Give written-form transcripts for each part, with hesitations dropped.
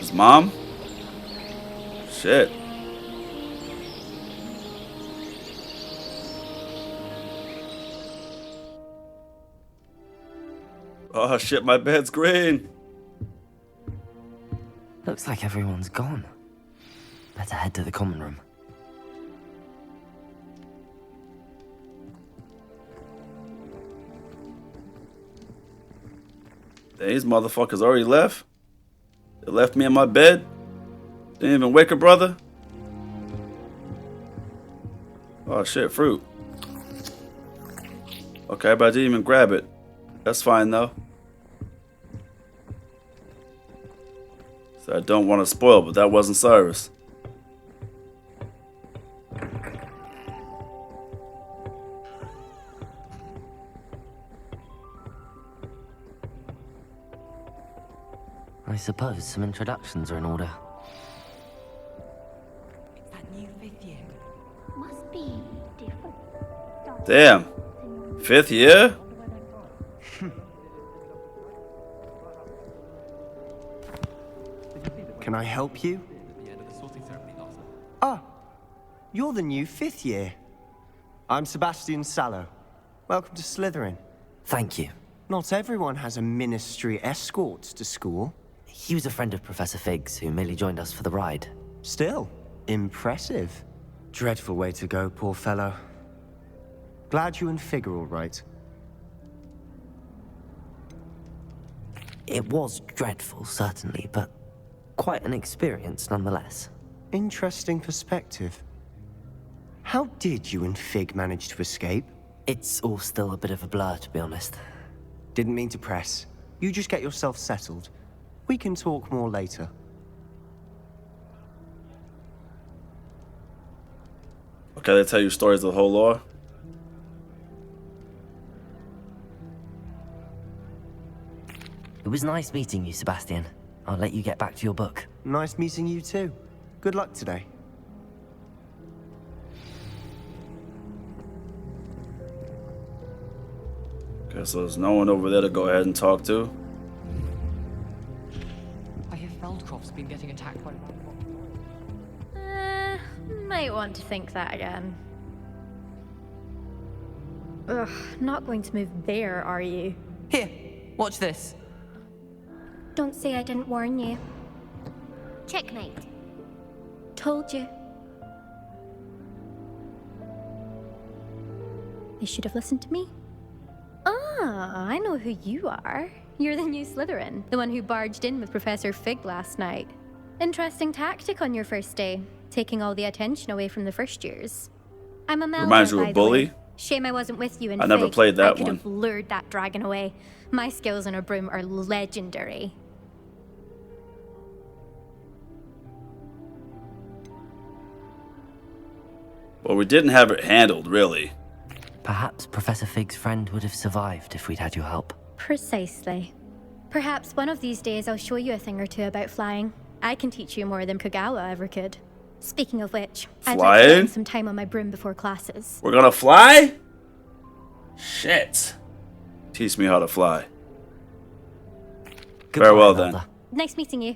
His mom? Shit. Oh shit, my bed's green. Looks like everyone's gone. Better head to the common room. These motherfuckers already left. They left me in my bed. Didn't even wake her brother. Oh shit, fruit. Okay, but I didn't even grab it. That's fine though. So I don't want to spoil, but that wasn't Cyrus. I suppose some introductions are in order. It's that new 5th year. Must be different. Damn. 5th year? Can I help you? Ah, you're the new 5th year. I'm Sebastian Sallow. Welcome to Slytherin. Thank you. Not everyone has a ministry escort to school. He was a friend of Professor Fig's who merely joined us for the ride. Still, impressive. Dreadful way to go, poor fellow. Glad you and Fig are all right. It was dreadful, certainly, but quite an experience nonetheless. Interesting perspective. How did you and Fig manage to escape? It's all still a bit of a blur, to be honest. Didn't mean to press. You just get yourself settled. We can talk more later. Okay, they tell you stories of the whole lore. It was nice meeting you, Sebastian. I'll let you get back to your book. Nice meeting you too. Good luck today. Okay, so there's no one over there to go ahead and talk to. I hear Feldcroft's been getting attacked by... Might want to think that again. Ugh, not going to move there, are you? Here, watch this. Don't say I didn't warn you. Checkmate. Told you. They should have listened to me. Ah, I know who you are. You're the new Slytherin, the one who barged in with Professor Fig last night. Interesting tactic on your first day, taking all the attention away from the first years. I'm a Melbourne, Reminds you of by a the bully? way. Shame I wasn't with you in I never Fig. played that I could one. have lured that dragon away. My skills on a broom are legendary. Well, we didn't have it handled, really. Perhaps Professor Fig's friend would have survived if we'd had your help. Precisely. Perhaps one of these days I'll show you a thing or two about flying. I can teach you more than Kagawa ever could. Speaking of which, I'd like to Flying? spend some time on my broom before classes. We're gonna fly? Shit. Teach me how to fly. Goodbye, Farewell, Zelda. then. Nice meeting you.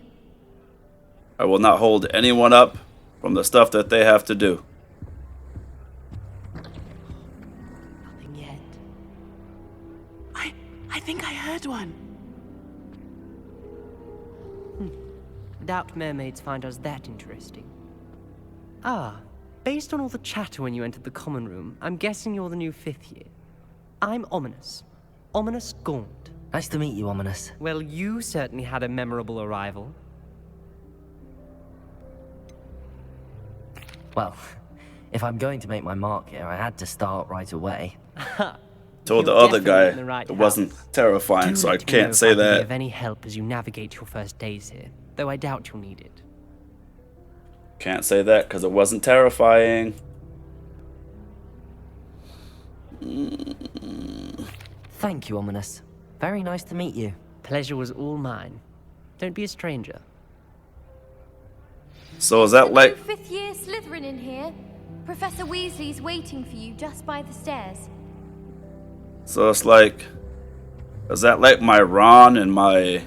I will not hold anyone up from the stuff that they have to do. Nothing yet. I think I heard one. Doubt mermaids find us that interesting. Ah, based on all the chatter when you entered the common room, I'm guessing you're the new 5th year. I'm Ominous. Ominous Gaunt. Nice to meet you, Ominous. Well, you certainly had a memorable arrival. Well, if I'm going to make my mark here, I had to start right away. Told the You're other definitely guy in the right it wasn't house. terrifying, Do so I let me know can't if say I can be that. of any help as you navigate your first days here, though I doubt you'll need it. Can't say that because it wasn't terrifying. Thank you, Ominous. Very nice to meet you. Pleasure was all mine. Don't be a stranger. So is that like... Fifth year Slytherin in here. Professor Weasley's waiting for you just by the stairs. So it's like... Is that like my Ron and my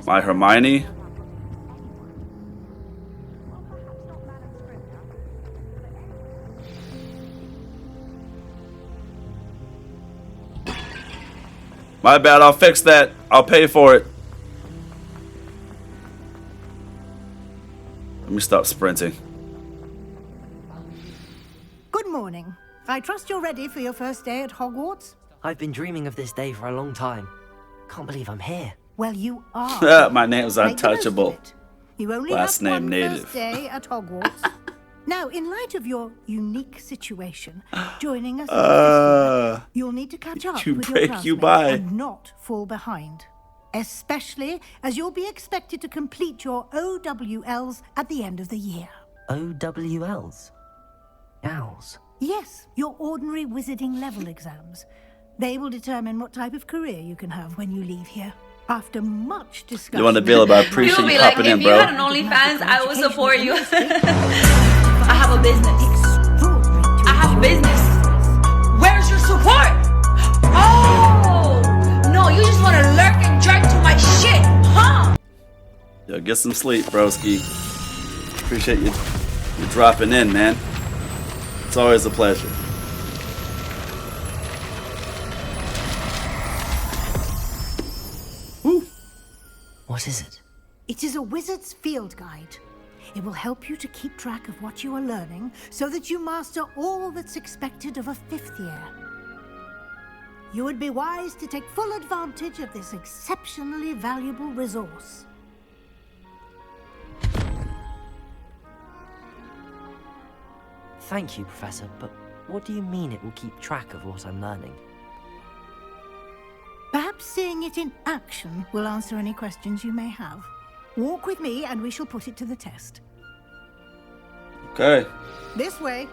Hermione? My bad, I'll fix that. I'll pay for it. Let me stop sprinting. Good morning. I trust you're ready for your first day at Hogwarts? I've been dreaming of this day for a long time. Can't believe I'm here. Well, you are. My name's Make the most of Untouchable. it. You only Last have name one native. first day at Hogwarts. Now, in light of your unique situation, joining us this year, you'll need to catch up you with break, your you classmates buy. and not fall behind. Especially as you'll be expected to complete your OWLs at the end of the year. OWLs? Owls. Yes, your ordinary wizarding level exams. They will determine what type of career you can have when you leave here. After much discussion... You want to build, but I appreciate You'll you be like, popping if in, you bro. had an OnlyFans, I would support you. I have a business. I have a business. Where's your support? Oh! No, you just want to lurk and jerk to my shit, huh? Yo, get some sleep, broski. Appreciate you dropping in, man. It's always a pleasure. Woo. What is it? It is a wizard's field guide. It will help you to keep track of what you are learning so that you master all that's expected of a 5th year. You would be wise to take full advantage of this exceptionally valuable resource. Thank you, Professor, but what do you mean it will keep track of what I'm learning? Perhaps seeing it in action will answer any questions you may have. Walk with me and we shall put it to the test. Okay. This way.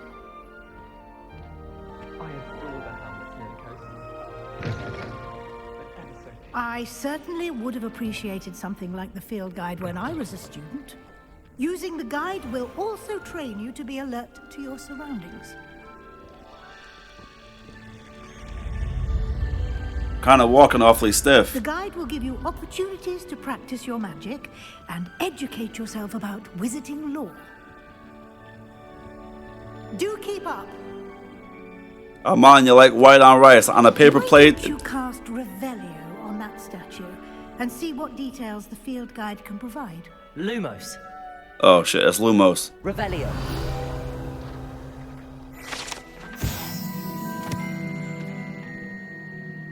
I certainly would have appreciated something like the field guide when I was a student. Using the guide will also train you to be alert to your surroundings. Kind of walking awfully stiff. The guide will give you opportunities to practice your magic and educate yourself about wizarding lore. Do keep up. I'm on you like white on rice on a paper Why plate. don't you cast Revelio on that statue and see what details the field guide can provide? Lumos. Oh shit, it's Lumos. Revelio.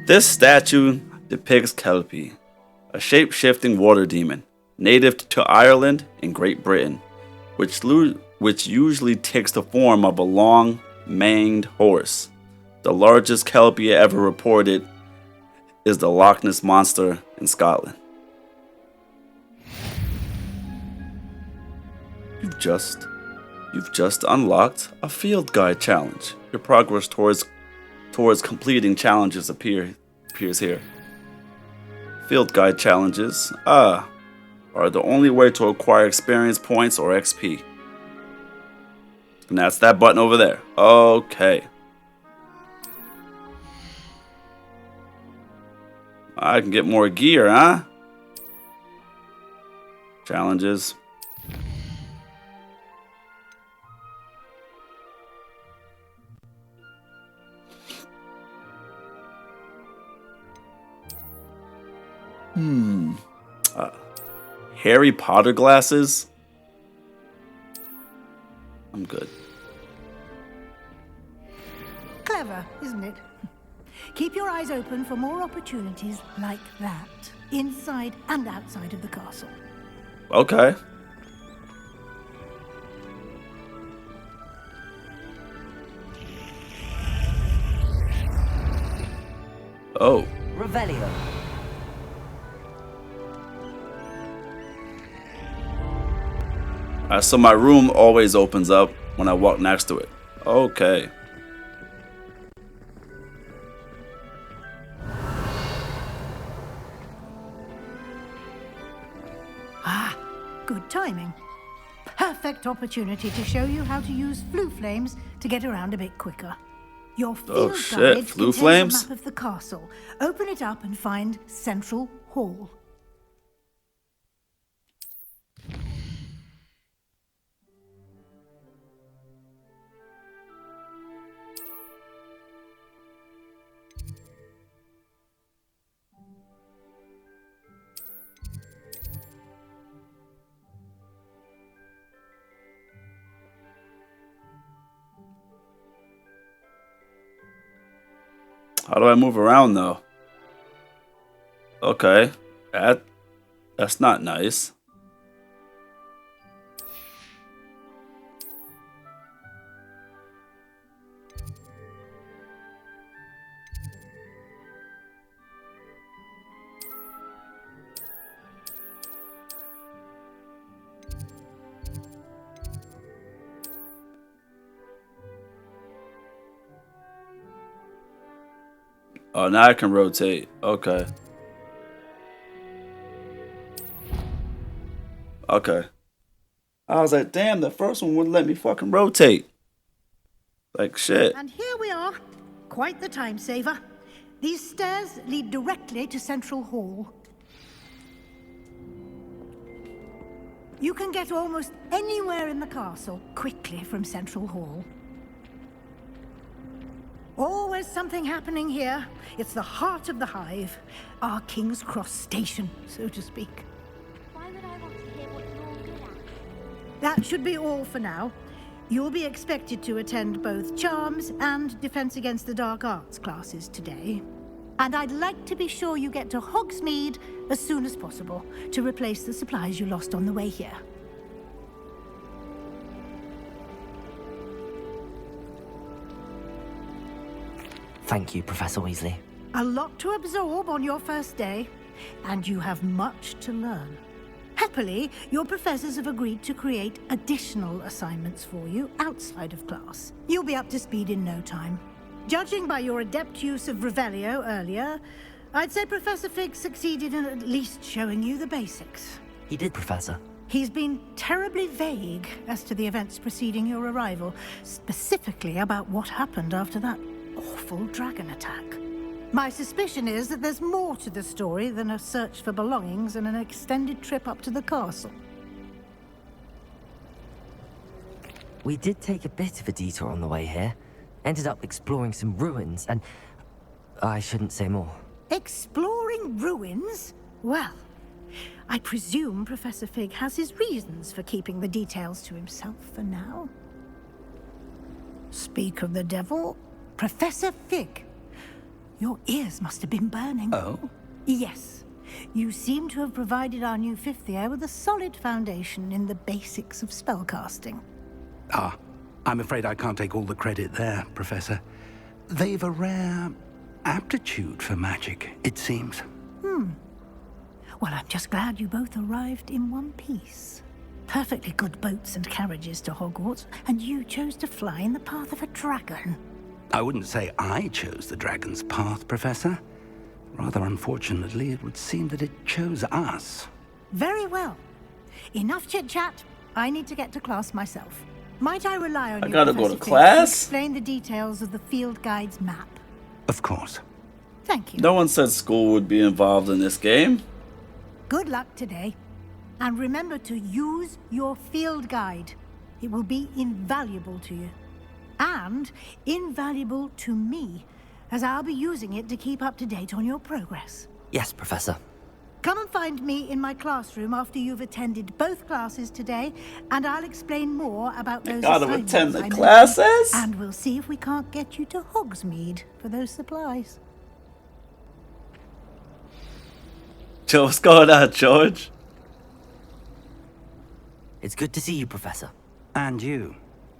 This statue depicts Kelpie, a shape-shifting water demon, native to Ireland and Great Britain, which usually takes the form of a long, maned horse. The largest Kelpie ever reported is the Loch Ness Monster in Scotland. You've just unlocked a field guide challenge. Your progress towards completing challenges appears here. Field guide challenges are the only way to acquire experience points or XP. And that's that button over there. Okay. I can get more gear, huh? Challenges. Harry Potter glasses? I'm good. Clever, isn't it? Keep your eyes open for more opportunities like that, inside and outside of the castle. Okay. Oh. Revelio. So my room always opens up when I walk next to it. Okay. Ah, good timing. Perfect opportunity to show you how to use flue flames to get around a bit quicker. Your field shit, guide flue contains flames? a map of the castle. Open it up and find Central Hall. How do I move around though? Okay, that's not nice. Oh, now I can rotate. Okay. Okay. I was like, damn, the first one wouldn't let me fucking rotate. Like, shit. And here we are. Quite the time saver. These stairs lead directly to Central Hall. You can get almost anywhere in the castle quickly from Central Hall. Always something happening here. It's the heart of the hive. Our King's Cross station, so to speak. Why would I want to hear what you're all good at? That should be all for now. You'll be expected to attend both Charms and Defense Against the Dark Arts classes today. And I'd like to be sure you get to Hogsmeade as soon as possible to replace the supplies you lost on the way here. Thank you, Professor Weasley. A lot to absorb on your first day, and you have much to learn. Happily, your professors have agreed to create additional assignments for you outside of class. You'll be up to speed in no time. Judging by your adept use of Revelio earlier, I'd say Professor Fig succeeded in at least showing you the basics. He did, Professor. He's been terribly vague as to the events preceding your arrival, specifically about what happened after that awful dragon attack. My suspicion is that there's more to the story than a search for belongings and an extended trip up to the castle. We did take a bit of a detour on the way here. Ended up exploring some ruins and... I shouldn't say more. Exploring ruins? Well, I presume Professor Fig has his reasons for keeping the details to himself for now. Speak of the devil, Professor Fig. Your ears must have been burning. Oh? Yes. You seem to have provided our new fifth year with a solid foundation in the basics of spellcasting. Ah, I'm afraid I can't take all the credit there, Professor. They've a rare aptitude for magic, it seems. Well, I'm just glad you both arrived in one piece. Perfectly good boats and carriages to Hogwarts, and you chose to fly in the path of a dragon. I wouldn't say I chose the dragon's path, Professor. Rather unfortunately, it would seem that it chose us. Very well. Enough chit-chat. I need to get to class myself. Might I rely on you, gotta go Professor to Fig, class? explain the details of the field guide's map? Of course. Thank you. No one said school would be involved in this game. Good luck today. And remember to use your field guide. It will be invaluable to you. And invaluable to me, as I'll be using it to keep up to date on your progress. Yes, Professor. Come and find me in my classroom after you've attended both classes today, and I'll explain more about those Gotta assignments attend the I mentioned, classes? and we'll see if we can't get you to Hogsmeade for those supplies. Joe, what's going on, George? It's good to see you, Professor. And you.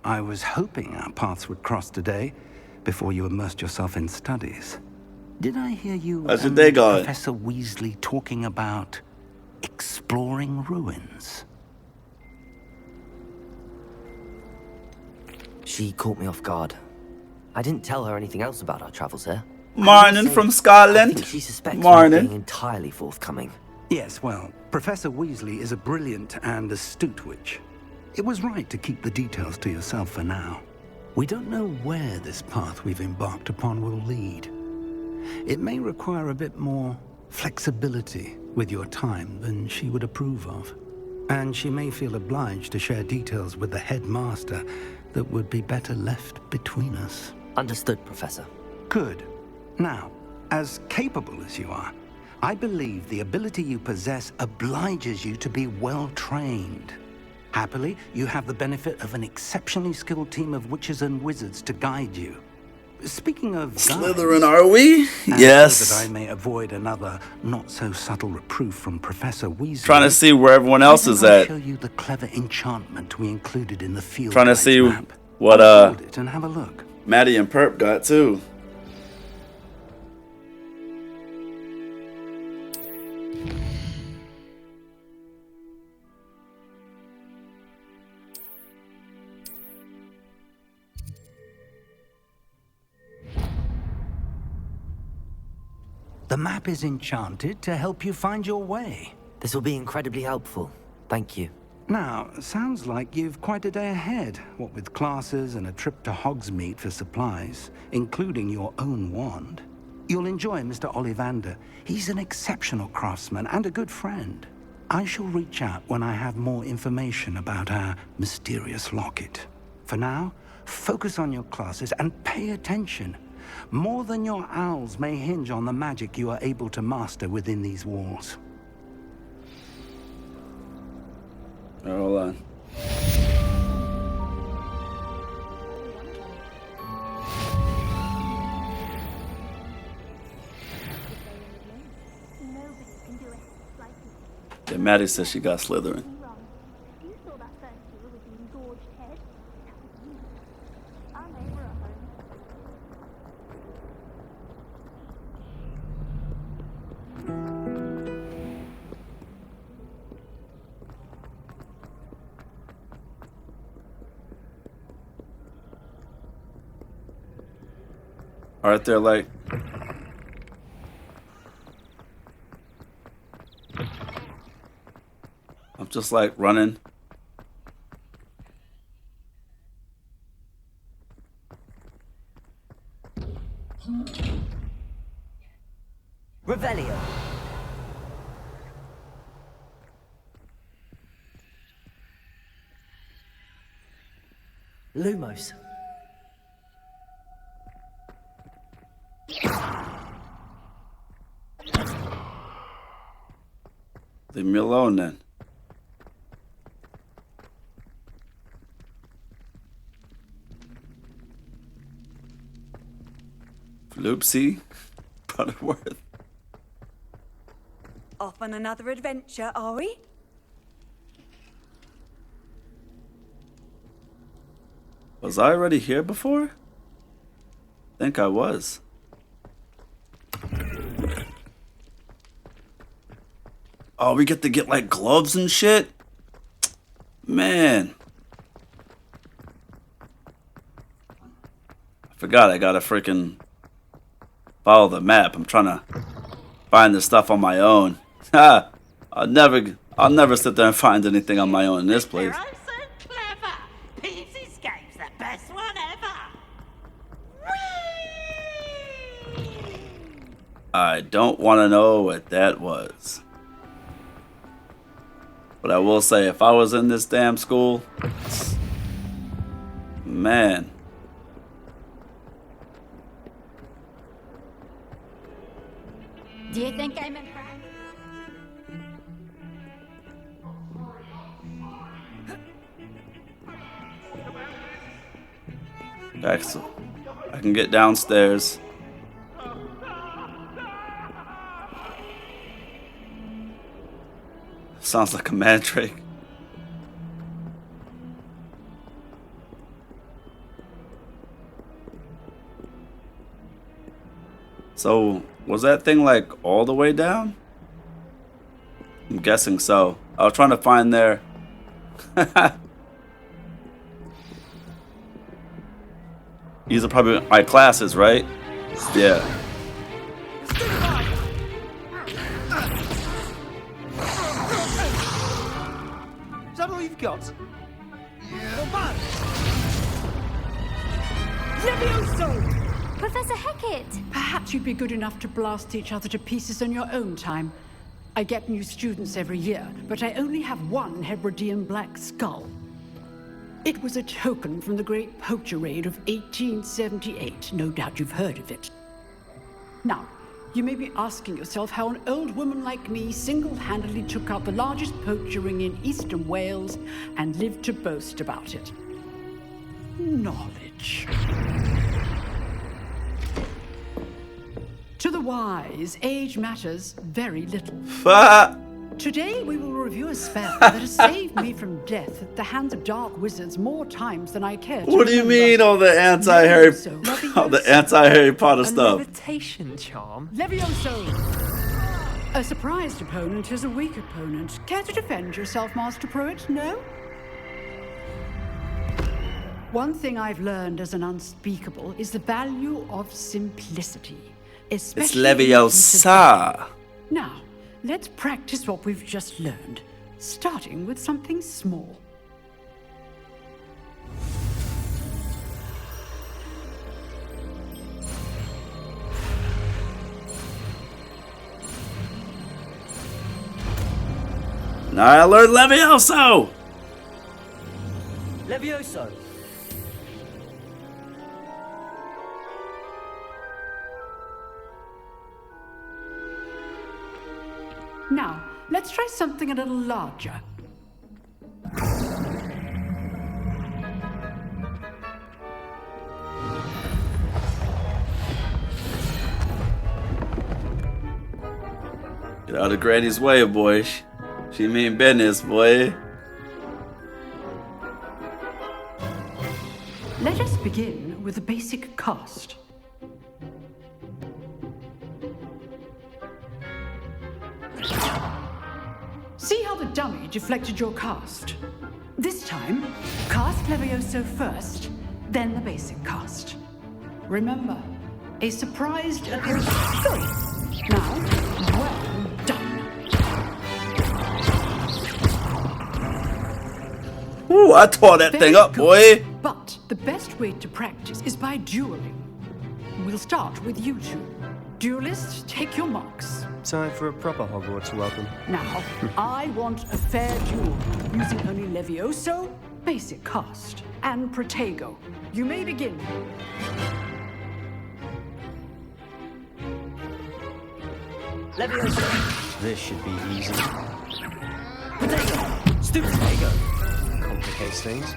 I was hoping our paths would cross today, before you immersed yourself in studies. Did I hear you How's your day going? Professor Weasley talking about exploring ruins? She caught me off guard. I didn't tell her anything else about our travels here. Morning Also, from I Scotland. think she suspects me of Morning. being entirely forthcoming. Yes, well, Professor Weasley is a brilliant and astute witch. It was right to keep the details to yourself for now. We don't know where this path we've embarked upon will lead. It may require a bit more flexibility with your time than she would approve of. And she may feel obliged to share details with the headmaster that would be better left between us. Understood, Professor. Good. Now, as capable as you are, I believe the ability you possess obliges you to be well trained. Happily, you have the benefit of an exceptionally skilled team of witches and wizards to guide you. Speaking of Slytherin, are we? and Yes. so that I may avoid another not-so-subtle reproof from Professor Weasley. Trying to see where everyone else is I'll at. show you the clever enchantment we included in the field Trying to guide's see map. what Unfold it and have a look. Maddie and Perp got too. The map is enchanted to help you find your way. This will be incredibly helpful. Thank you. Now, sounds like you've quite a day ahead, what with classes and a trip to Hogsmeade for supplies, including your own wand. You'll enjoy Mr. Ollivander. He's an exceptional craftsman and a good friend. I shall reach out when I have more information about our mysterious locket. For now, focus on your classes and pay attention. More than your owls may hinge on the magic you are able to master within these walls. Hold on. Yeah, Maddie says she got Slytherin. Aren't there like I'm just like running. Revelio. Lumos. Leave me alone then. Floopsy, Butterworth. Off on another adventure, are we? Was I already here before? I think I was. Oh, we get to get like gloves and shit? Man. I forgot I gotta freaking follow the map. I'm trying to find this stuff on my own. Ha! I'll never sit there and find anything on my own in this place. I'm so clever. Pete's Escape's the best one ever. Whee! I don't want to know what that was. But I will say, if I was in this damn school, man. Do you think I'm impressed? Excellent. I can get downstairs. Sounds like a mandrake. So, was that thing like all the way down? I'm guessing so. I was trying to find their... These are probably my classes, right? Yeah. Is that all you've got? Professor Hecat! Perhaps you'd be good enough to blast each other to pieces on your own time. I get new students every year, but I only have one Hebridean black skull. It was a token from the Great Poacher Raid of 1878. No doubt you've heard of it. Now, you may be asking yourself how an old woman like me single-handedly took out the largest poacher ring in eastern Wales and lived to boast about it. Knowledge. To the wise, age matters very little. Today we will review a spell that has saved me from death at the hands of dark wizards more times than I care to What do you mean all the anti-Harry Potter stuff? Levitation charm? Levioso! A surprised opponent is a weak opponent. Care to defend yourself, Master Pruitt? No? One thing I've learned as an unspeakable is the value of simplicity. It's Leviosa. Now, let's practice what we've just learned, starting with something small. Now I learned Levioso! Levioso! Now, let's try something a little larger. Get out of Granny's way, boy. She mean business, boy. Let us begin with the basic cast. See how the dummy deflected your cast? This time, cast Levioso first, then the basic cast. Remember, a surprised appearance. Good. Now, well done. Ooh, I tore that thing up, boy. But the best way to practice is by dueling. We'll start with you two. Duelists, take your marks. Time for a proper Hogwarts welcome. Now, I want a fair duel, using only Levioso, basic cast, and Protego. You may begin. Levioso! This should be easy. Protego! Stupid Protego! Complicates things.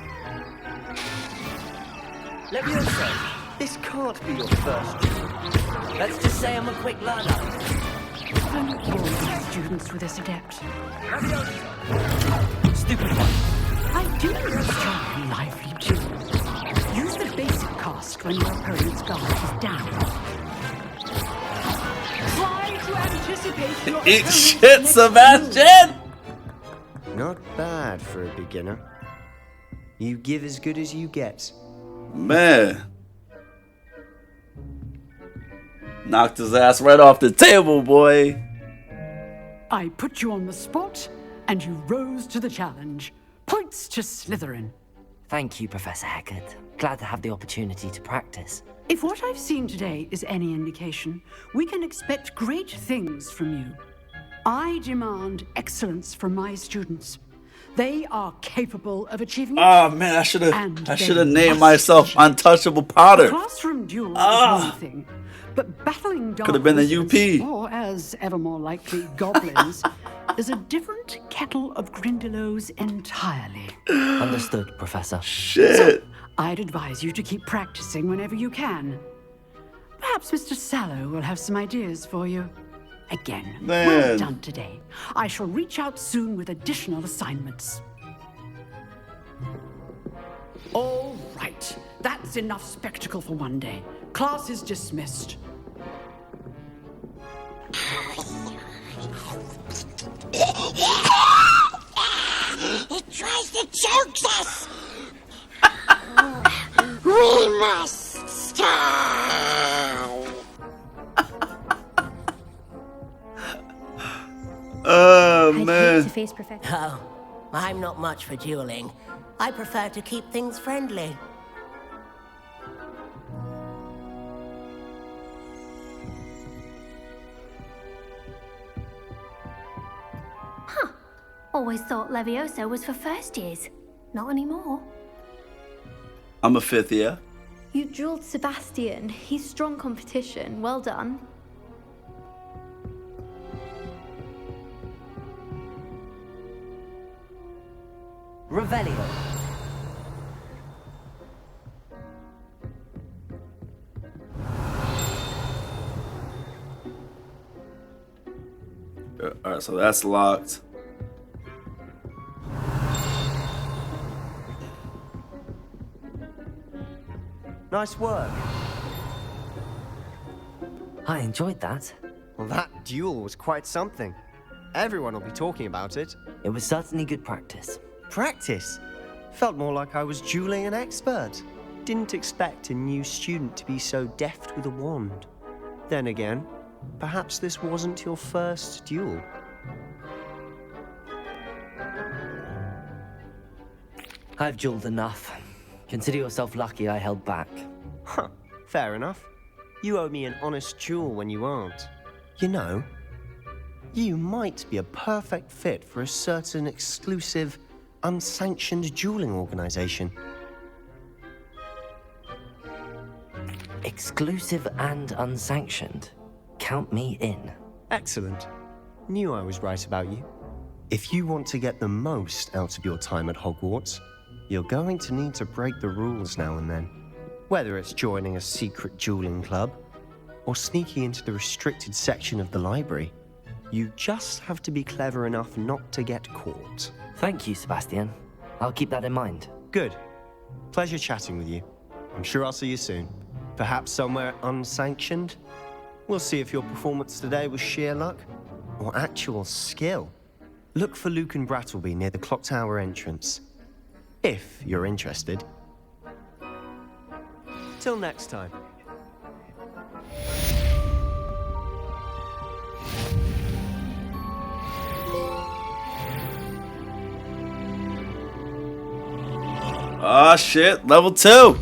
Levioso! This can't be your first duel. Let's just say I'm a quick learner. Only all students with this adept. Stupid one. I do enjoy lively duels. Use the basic cast when your opponent's guard is down. Try to anticipate your Eat opponent's shit, next Sebastian! Not bad for a beginner. You give as good as you get. Man. Knocked his ass right off the table, boy. I put you on the spot, and you rose to the challenge. Points to Slytherin. Thank you, Professor Haggard. Glad to have the opportunity to practice. If what I've seen today is any indication, we can expect great things from you. I demand excellence from my students. They are capable of achieving it. Oh man, I should have named myself Untouchable Potter. Classroom duel is one thing, but battling dark could have been the wizards, UP. or as ever more likely, goblins, is a different kettle of Grindylows entirely. Understood, Professor. Shit. So, I'd advise you to keep practicing whenever you can. Perhaps Mr. Sallow will have some ideas for you. Again, well Man. done today. I shall reach out soon with additional assignments. All right, that's enough spectacle for one day. Class is dismissed. It tries to choke us! We must stop! Oh, I'd man. hate to face Professor. Oh, I'm not much for dueling. I prefer to keep things friendly. Always thought Levioso was for first years. Not anymore. I'm a fifth year. You drilled Sebastian. He's strong competition. Well done. Revelio. Alright, so that's locked. Nice work. I enjoyed that. Well, that duel was quite something. Everyone will be talking about it. It was certainly good practice. Practice? Felt more like I was dueling an expert. Didn't expect a new student to be so deft with a wand. Then again, perhaps this wasn't your first duel. I've dueled enough. Consider yourself lucky I held back. Huh, fair enough. You owe me an honest duel when you aren't. You know, you might be a perfect fit for a certain exclusive, unsanctioned dueling organization. Exclusive and unsanctioned. Count me in. Excellent. Knew I was right about you. If you want to get the most out of your time at Hogwarts, you're going to need to break the rules now and then. Whether it's joining a secret dueling club, or sneaking into the restricted section of the library, you just have to be clever enough not to get caught. Thank you, Sebastian. I'll keep that in mind. Good. Pleasure chatting with you. I'm sure I'll see you soon. Perhaps somewhere unsanctioned? We'll see if your performance today was sheer luck or actual skill. Look for Luke and Brattleby near the clock tower entrance, if you're interested. Till next time. Ah, shit. Level 2.